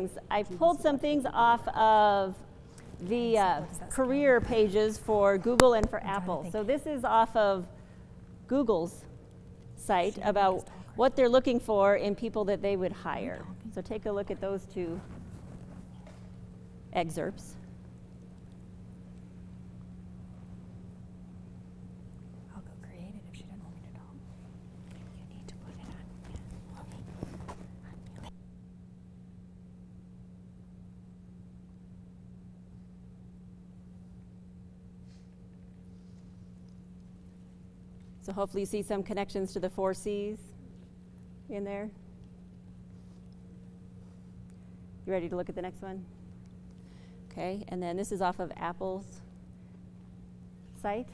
things. I pulled some things off of the career pages for Google and for Apple. So this is off of Google's site about what they're looking for in people that they would hire. So take a look at those two excerpts. I'll go create it if she doesn't want me to talk. You need to put it on. So hopefully you see some connections to the 4 C's in there. You ready to look at the next one? Okay, and then this is off of Apple's site.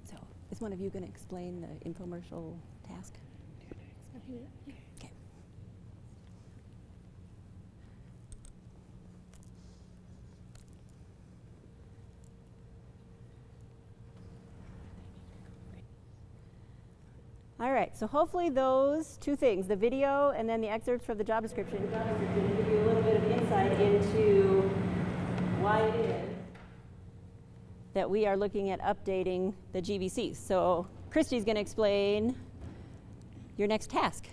So, is one of you going to explain the infomercial task? Okay. All right, so hopefully those two things, the video and then the excerpts from the job description, will give you a little bit of insight into why it is that we are looking at updating the GVCs. So Christy's going to explain your next task.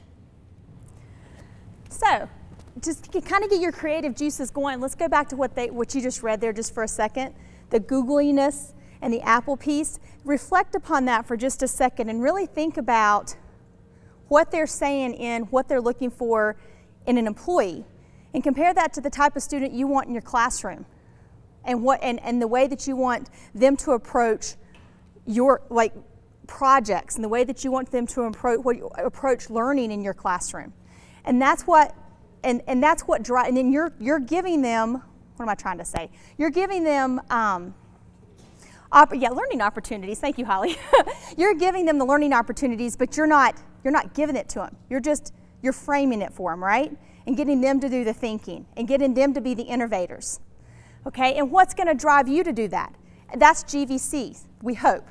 So, just to kind of get your creative juices going, let's go back to what you just read there just for a second. The Googliness and the Apple piece. Reflect upon that for just a second and really think about what they're saying in what they're looking for in an employee, and compare that to the type of student you want in your classroom, and the way that you want them to approach your projects, and the way that you want them to approach learning in your classroom. And that's what drives. And then you're giving them, what am I trying to say? You're giving them learning opportunities. Thank you, Holly. You're giving them the learning opportunities, but you're not giving it to them. You're framing it for them, right? And getting them to do the thinking and getting them to be the innovators. Okay, and what's going to drive you to do that? That's GVCs, we hope.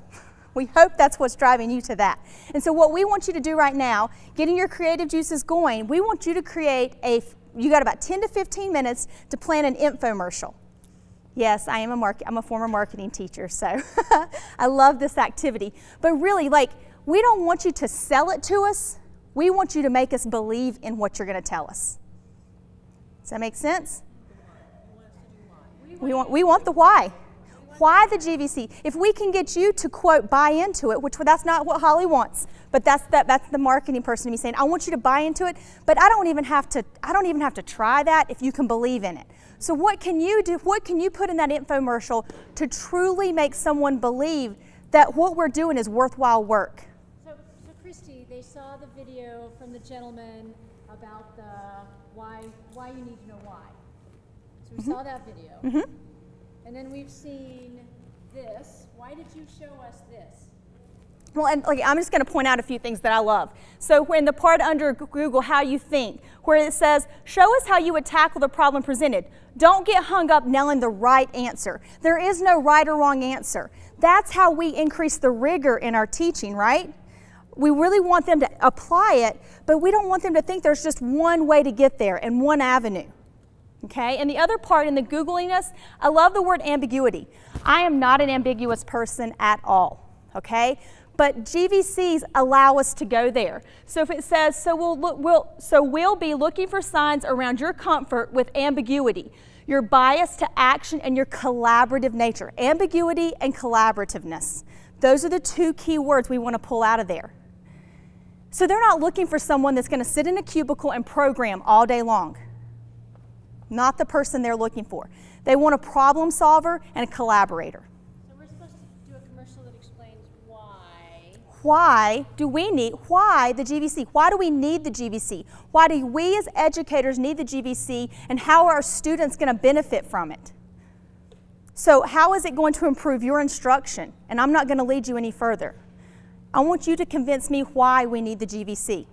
We hope that's what's driving you to that. And so what we want you to do right now, getting your creative juices going, we want you to create you got about 10 to 15 minutes to plan an infomercial. Yes, I'm a former marketing teacher, so I love this activity. But really, we don't want you to sell it to us. We want you to make us believe in what you're going to tell us. Does that make sense? We want the why. Why the GVC? If we can get you to, quote, buy into it, which that's not what Holly wants, but that's the marketing person to me saying, I want you to buy into it, but I don't even have to try that if you can believe in it. So what can you do? What can you put in that infomercial to truly make someone believe that what we're doing is worthwhile work? So Christy, they saw the video from the gentleman about the why you need to know why. So we saw that video. And then we've seen this. Why did you show us this? Well, and I'm just going to point out a few things that I love. So when the part under Google, how you think, where it says, show us how you would tackle the problem presented. Don't get hung up nailing the right answer. There is no right or wrong answer. That's how we increase the rigor in our teaching, right? We really want them to apply it, but we don't want them to think there's just one way to get there and one avenue. Okay, and the other part in the Googliness, I love the word ambiguity. I am not an ambiguous person at all, okay? But GVCs allow us to go there. So if it says, we'll be looking for signs around your comfort with ambiguity, your bias to action, and your collaborative nature. Ambiguity and collaborativeness. Those are the two key words we want to pull out of there. So they're not looking for someone that's going to sit in a cubicle and program all day long. Not the person they're looking for. They want a problem solver and a collaborator. So we're supposed to do a commercial that explains why. Why the GVC? Why do we need the GVC? Why do we as educators need the GVC, and how are our students going to benefit from it? So how is it going to improve your instruction? And I'm not going to lead you any further. I want you to convince me why we need the GVC.